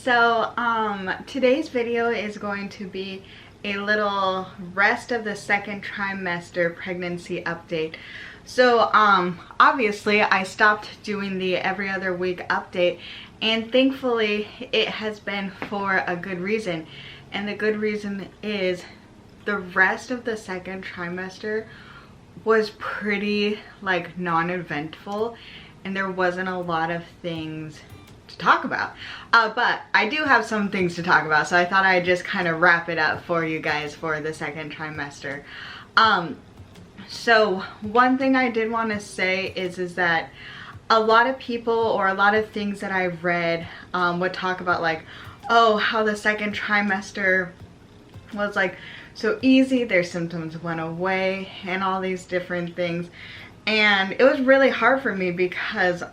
So today's video is going to be a little rest of the second trimester pregnancy update. So obviously I stopped doing the every other week update, and thankfully it has been for a good reason. And the good reason is the rest of the second trimester was pretty like non-eventful, and there wasn't a lot of things to talk about, but I do have some things to talk about, so I thought I'd just kind of wrap it up for you guys for the second trimester. So one thing I did want to say is that a lot of people, or a lot of things that I've read, would talk about like, oh, how the second trimester was like so easy, their symptoms went away and all these different things. And it was really hard for me because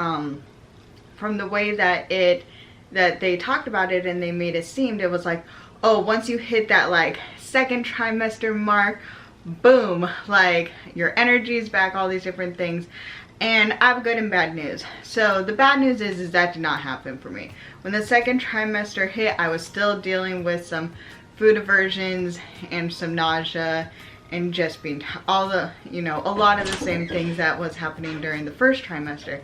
from the way that they talked about it and they made it seem, it was like, oh, once you hit that like second trimester mark, boom, like your energy is back, all these different things. And I have good and bad news. So the bad news is that did not happen for me. When the second trimester hit, I was still dealing with some food aversions and some nausea and just being all the, you know, a lot of the same things that was happening during the first trimester.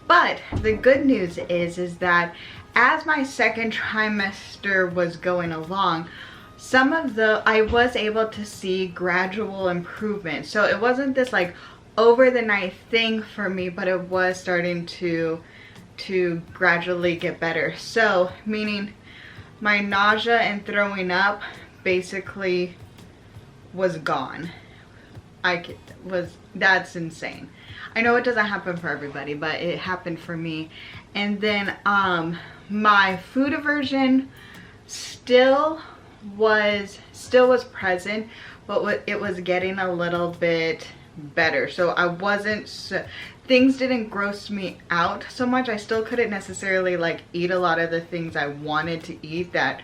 But the good news is that as my second trimester was going along, I was able to see gradual improvement. So it wasn't this like over the night thing for me, but it was starting to gradually get better. So meaning my nausea and throwing up basically was gone. That's insane. I know it doesn't happen for everybody, but it happened for me. And then my food aversion still was present, but it was getting a little bit better. So I wasn't things didn't gross me out so much. I still couldn't necessarily like eat a lot of the things I wanted to eat that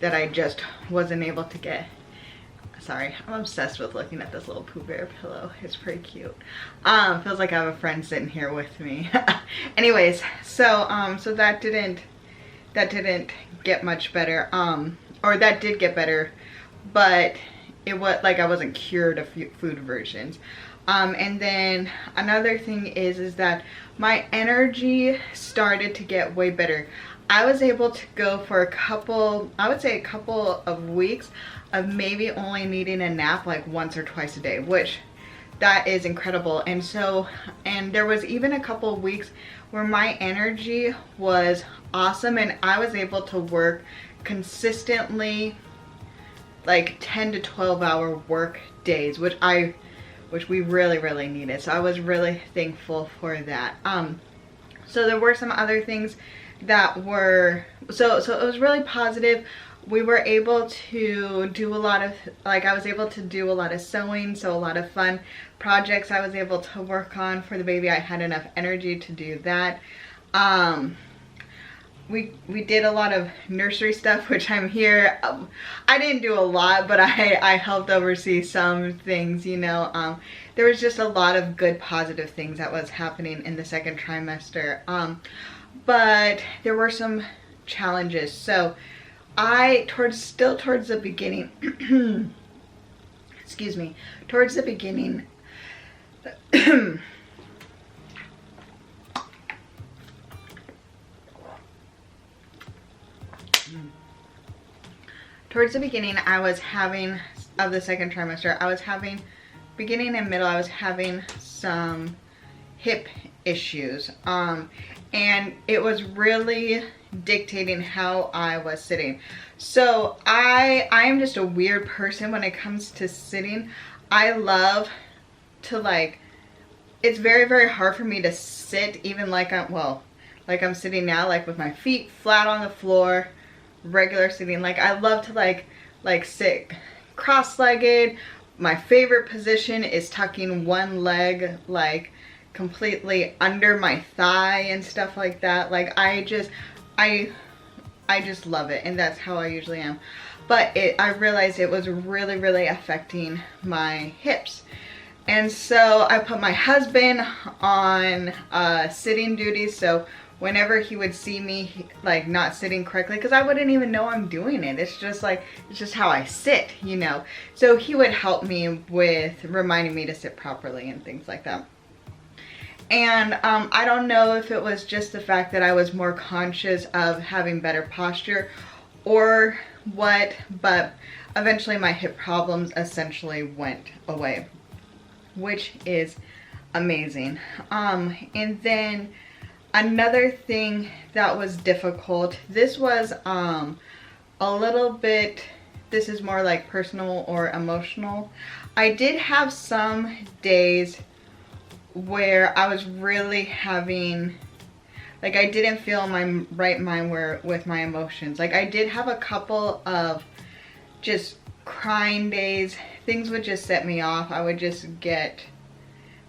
I just wasn't able to get. Sorry, I'm obsessed with looking at this little Pooh Bear pillow. It's pretty cute. Feels like I have a friend sitting here with me. Anyways, so that didn't get much better. Or that did get better, but it was like I wasn't cured of food aversions. And then another thing is that my energy started to get way better. I was able to go for I would say a couple of weeks of maybe only needing a nap like once or twice a day, which that is incredible. And there was even a couple of weeks where my energy was awesome and I was able to work consistently like 10 to 12 hour work days, which we really needed. So I was really thankful for that. So there were some other things that were, so it was really positive. We were able to do a lot of, like I was able to do a lot of sewing, so a lot of fun projects I was able to work on for the baby. I had enough energy to do that. We did a lot of nursery stuff, which I'm here. I didn't do a lot, but I helped oversee some things, you know. There was just a lot of good positive things that was happening in the second trimester. But there were some challenges. So towards the beginning, excuse me, towards the beginning, towards the beginning of the second trimester, beginning and middle, I was having some hip issues. And it was really dictating how I was sitting. So I am just a weird person when it comes to sitting. I love to like, it's very hard for me to sit even like I'm sitting now, like with my feet flat on the floor, regular sitting. Like I love to like sit cross-legged. My favorite position is tucking one leg like completely under my thigh and stuff like that. Like I just love it, and that's how I usually am. But I realized it was really affecting my hips. And so I put my husband on sitting duties. So whenever he would see me like not sitting correctly, because I wouldn't even know I'm doing it. It's just like, it's just how I sit, you know. So he would help me with reminding me to sit properly and things like that. And I don't know if it was just the fact that I was more conscious of having better posture or what, but eventually my hip problems essentially went away, which is amazing. And then another thing that was difficult, this was a little bit, this is more like personal or emotional. I did have some days where I was really having, like, I didn't feel in my right mind with my emotions. Like, I did have a couple of just crying days. Things would just set me off. I would just get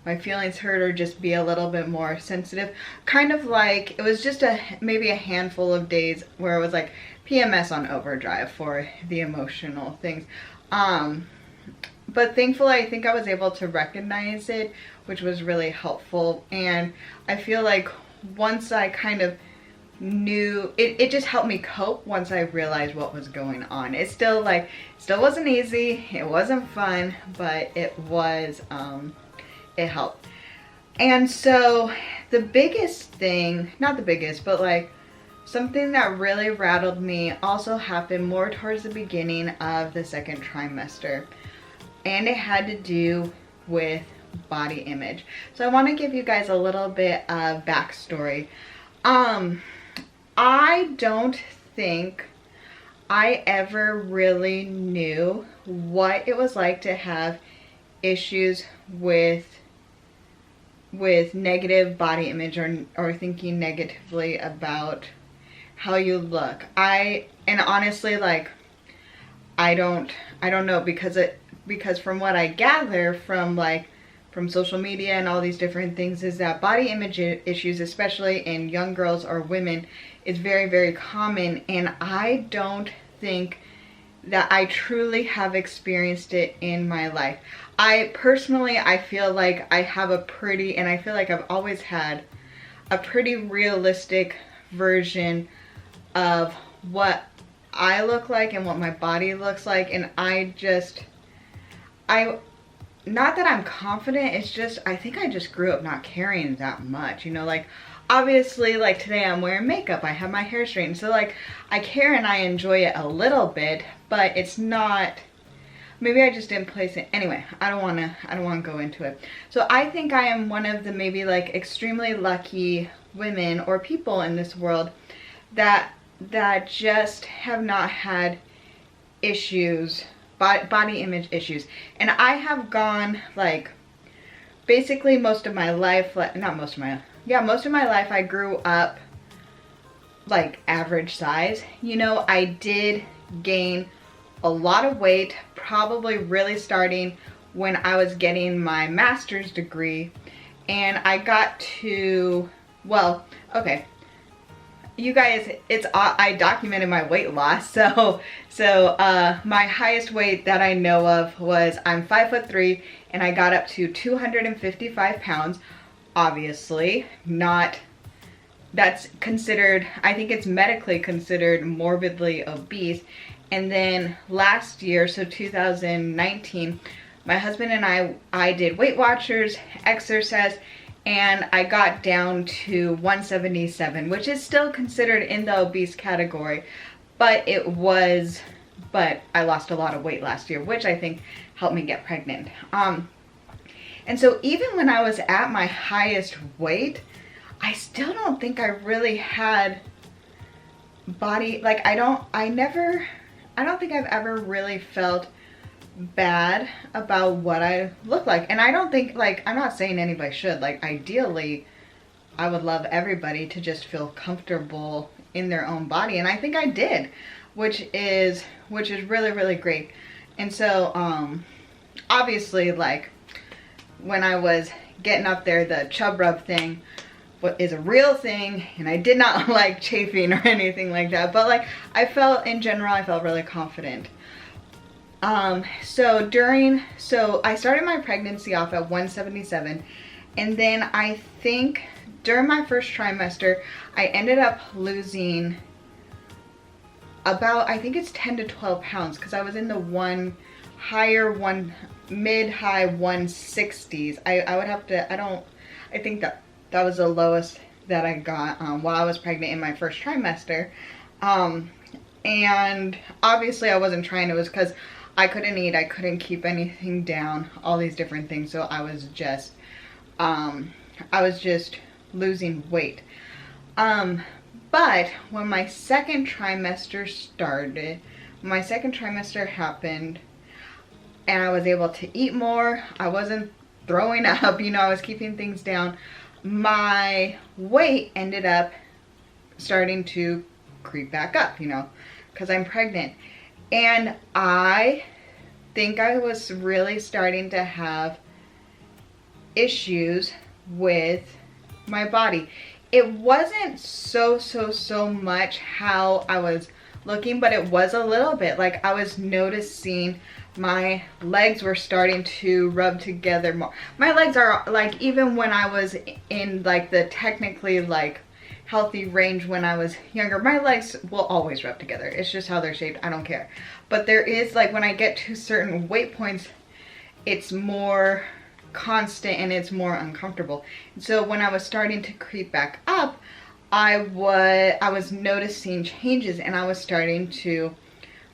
my feelings hurt or just be a little bit more sensitive. Kind of like, it was just maybe a handful of days where it was like PMS on overdrive for the emotional things. But thankfully, I think I was able to recognize it, which was really helpful. And I feel like once I kind of knew, it just helped me cope once I realized what was going on. It's still like, still wasn't easy, it wasn't fun, but it was, it helped. And so the biggest thing, not the biggest, but like something that really rattled me also happened more towards the beginning of the second trimester. And it had to do with body image. So I want to give you guys a little bit of backstory. I don't think I ever really knew what it was like to have issues with negative body image or thinking negatively about how you look. And honestly, like, I don't know, because from what I gather from social media and all these different things, is that body image issues, especially in young girls or women, is very, very common. And I don't think that I truly have experienced it in my life. I feel like I have and I feel like I've always had a pretty realistic version of what I look like and what my body looks like. And not that I'm confident, it's just, I think I just grew up not caring that much, you know, like, obviously, like, today I'm wearing makeup, I have my hair straightened, so, like, I care and I enjoy it a little bit, but it's not, maybe I just didn't place it, anyway, I don't want to go into it. So I think I am one of the maybe, like, extremely lucky women or people in this world that just have not had issues, body image issues. And I have gone, like, basically most of my life, most of my life I grew up like average size. You know, I did gain a lot of weight, probably really starting when I was getting my master's degree. And I got to, well, okay, you guys, I documented my weight loss. So my highest weight that I know of was, I'm 5'3" and I got up to 255 pounds. Obviously not, that's considered, I think it's medically considered morbidly obese. And then last year, so 2019, my husband and I did Weight Watchers, exercise, and I got down to 177, which is still considered in the obese category, but I lost a lot of weight last year, which I think helped me get pregnant. And so even when I was at my highest weight, I still don't think I really had body, like, I don't think I've ever really felt bad about what I look like. And I don't think, like, I'm not saying anybody should, like, ideally I would love everybody to just feel comfortable in their own body, and I think I did, which is really, really great. And so obviously, like, when I was getting up there, the chub rub thing is a real thing, and I did not like chafing or anything like that, but like, in general I felt really confident. So I started my pregnancy off at 177, And then I think during my first trimester, I ended up losing about, I think it's 10 to 12 pounds, because I was in the mid-high 160s. I would have to, I think that was the lowest that I got while I was pregnant in my first trimester. And obviously I wasn't trying. It was because I couldn't eat, I couldn't keep anything down, all these different things. So I was just losing weight. But when my second trimester started, my second trimester happened, and I was able to eat more. I wasn't throwing up, you know, I was keeping things down. My weight ended up starting to creep back up, you know, because I'm pregnant. And I think I was really starting to have issues with my body. It wasn't so much how I was looking, but it was a little bit. Like, I was noticing my legs were starting to rub together more. My legs are like, even when I was in like the technically like healthy range when I was younger, my legs will always rub together. It's just how they're shaped. I don't care. But there is, like, when I get to certain weight points, it's more constant and it's more uncomfortable. So when I was starting to creep back up, I was noticing changes, and I was starting to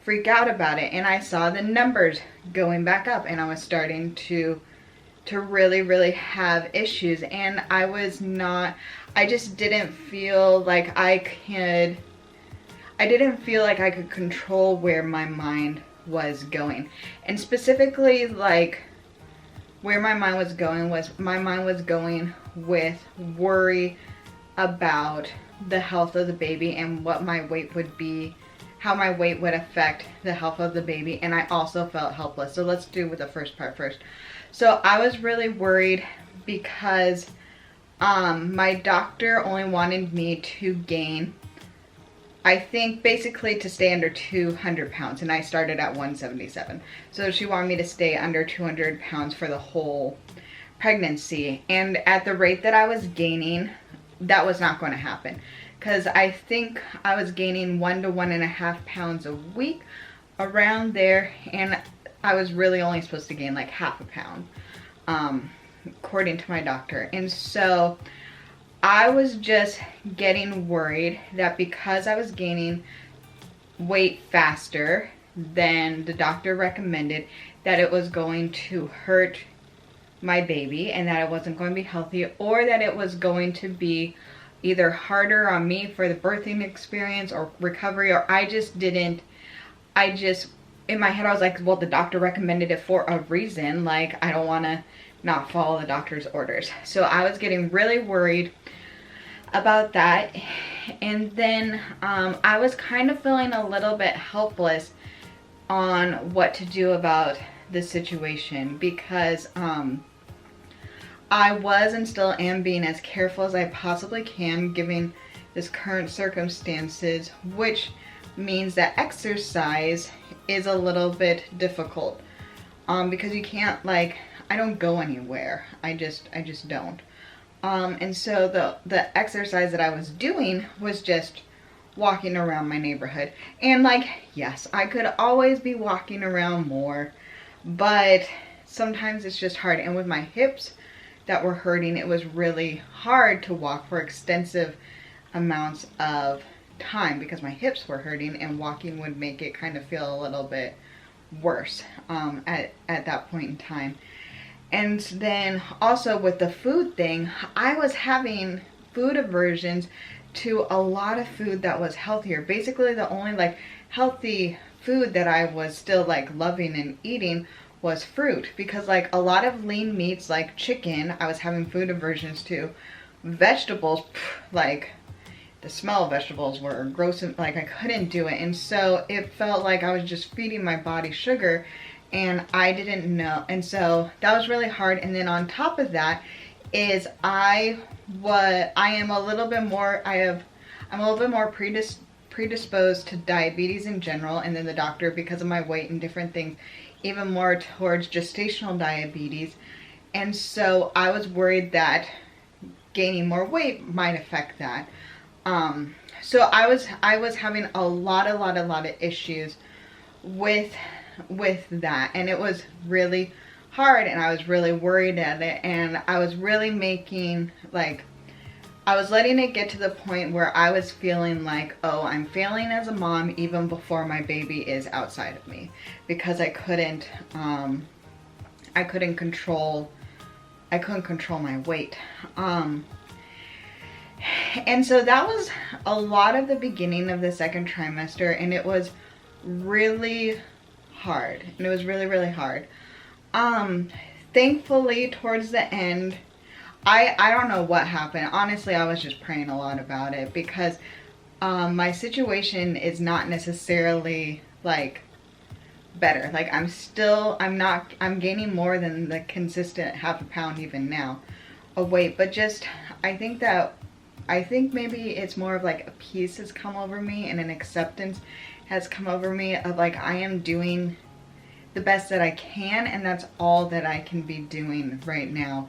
freak out about it, and I saw the numbers going back up, and I was starting to really have issues. And I just didn't feel like I could control where my mind was going. And specifically, like, where my mind was going with worry about the health of the baby and what my weight would be, how my weight would affect the health of the baby. And I also felt helpless. So let's do with the first part first. So I was really worried because my doctor only wanted me to gain, I think, basically to stay under 200 pounds, and I started at 177. So she wanted me to stay under 200 pounds for the whole pregnancy. And at the rate that I was gaining, that was not going to happen, because I think I was gaining 1 to 1.5 pounds a week, around there, and I was really only supposed to gain like half a pound, according to my doctor. And so I was just getting worried that because I was gaining weight faster than the doctor recommended, that it was going to hurt my baby, and that it wasn't going to be healthy, or that it was going to be either harder on me for the birthing experience or recovery, or in my head I was like, well, the doctor recommended it for a reason. Like, I don't want to not follow the doctor's orders. So I was getting really worried about that. And then I was kind of feeling a little bit helpless on what to do about the situation, because I was and still am being as careful as I possibly can given this current circumstances, which means that exercise is a little bit difficult, because you can't, like, I don't go anywhere. I just don't. And so the exercise that I was doing was just walking around my neighborhood. And, like, yes, I could always be walking around more, but sometimes it's just hard. And with my hips that were hurting, it was really hard to walk for extensive amounts of time because my hips were hurting, and walking would make it kind of feel a little bit worse at that point in time. And then also with the food thing, I was having food aversions to a lot of food that was healthier. Basically, the only like healthy food that I was still like loving and eating was fruit, because like a lot of lean meats like chicken, I was having food aversions to. Vegetables, like the smell of vegetables were gross, and like I couldn't do it. And so it felt like I was just feeding my body sugar, and I didn't know. And so that was really hard. And then on top of that is I'm a little bit more predisposed to diabetes in general, and then the doctor, because of my weight and different things, even more towards gestational diabetes. And so I was worried that gaining more weight might affect that. So I was having a lot of issues with that, and it was really hard, and I was really worried at it, and I was really making, like, I was letting it get to the point where I was feeling like, oh, I'm failing as a mom even before my baby is outside of me, because I couldn't control my weight. And so that was a lot of the beginning of the second trimester, and it was really hard. And it was really hard. Thankfully, towards the end, I don't know what happened. Honestly, I was just praying a lot about it, because my situation is not necessarily like better. Like, I'm gaining more than the consistent half a pound even now of weight, but just I think maybe it's more of like a peace has come over me, and an acceptance has come over me of like, I am doing the best that I can, and that's all that I can be doing right now.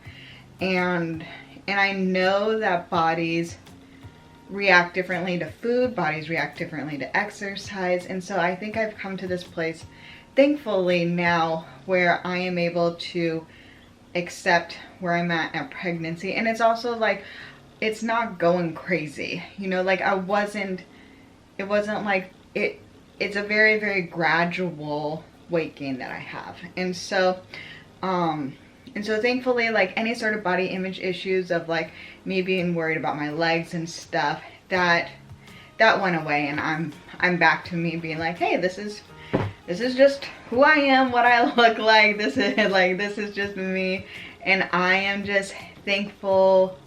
And I know that bodies react differently to food, bodies react differently to exercise, and so I think I've come to this place, thankfully now, where I am able to accept where I'm at pregnancy. And it's also like, it's not going crazy, you know, like it wasn't like it's a very gradual weight gain that I have. And so thankfully, like, any sort of body image issues of like me being worried about my legs and stuff, that went away, and I'm back to me being like, hey, this is just who I am, what I look like. This is just me, and I am just thankful.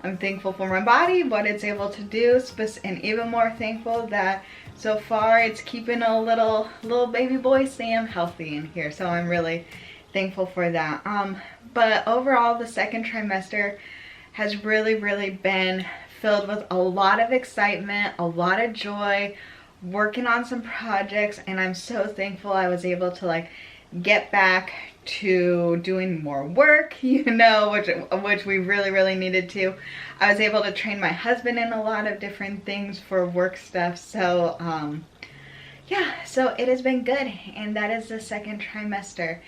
I'm thankful for my body, what it's able to do, and even more thankful that so far it's keeping a little baby boy Sam healthy in here. So I'm really thankful for that. But overall, the second trimester has really been filled with a lot of excitement, a lot of joy, working on some projects, and I'm so thankful I was able to like get back to doing more work, you know, which we really needed to. I was able to train my husband in a lot of different things for work stuff. So yeah, so it has been good, and that is the second trimester.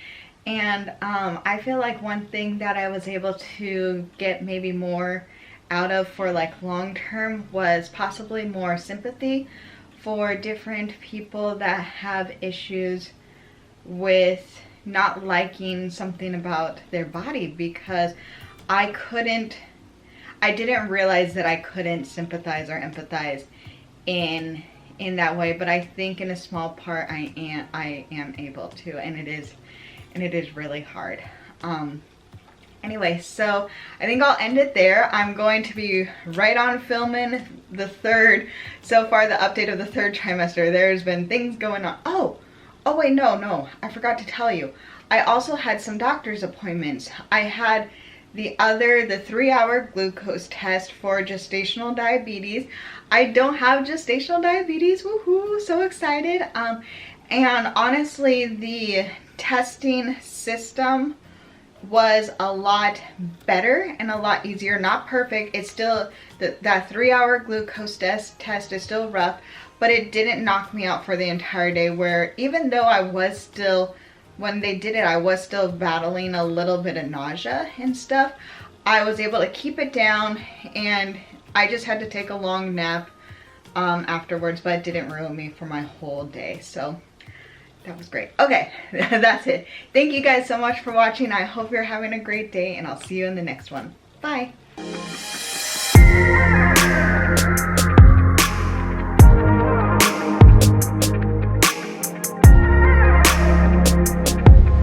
And I feel like one thing that I was able to get maybe more out of for like long term was possibly more sympathy for different people that have issues with not liking something about their body, because I didn't realize that I couldn't sympathize or empathize in that way, but I think in a small part I am able to, and it is really hard. Anyway, so I think I'll end it there. I'm going to be right on filming the third, so far the update of the third trimester. There's been things going on. Oh wait, no, I forgot to tell you. I also had some doctor's appointments. I had the 3-hour glucose test for gestational diabetes. I don't have gestational diabetes, woohoo, so excited. And honestly, the testing system was a lot better and a lot easier. Not perfect. It's still, that 3-hour glucose test is still rough, but it didn't knock me out for the entire day, where even though I was still, when they did it, I was still battling a little bit of nausea and stuff, I was able to keep it down, and I just had to take a long nap afterwards, but it didn't ruin me for my whole day. So that was great. Okay, that's it. Thank you guys so much for watching. I hope you're having a great day, and I'll see you in the next one. Bye.